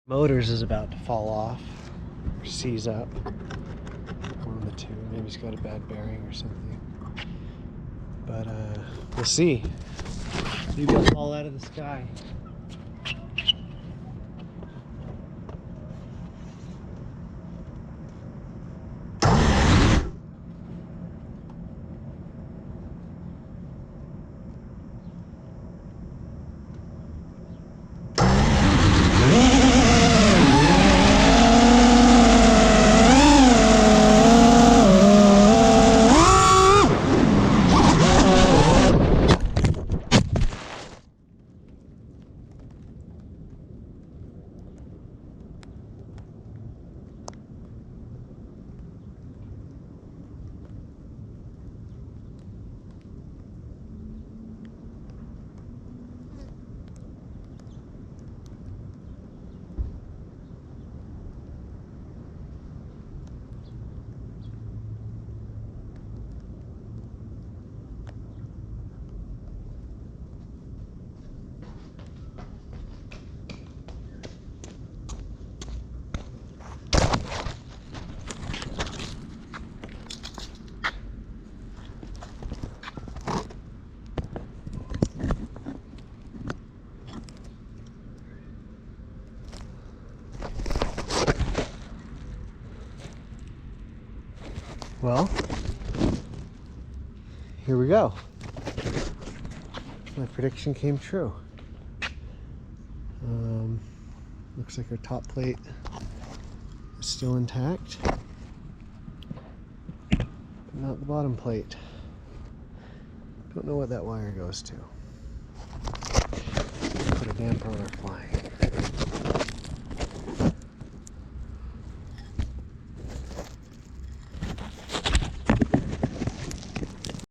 Motors is about to fall off or seize up. One of the two. Maybe he's got a bad bearing or something. But we'll see. Maybe it'll fall out of the sky. Well, here we go. My prediction came true. Looks like our top plate is still intact, but not the bottom plate. Don't know what that wire goes to. Put a damper on our flying.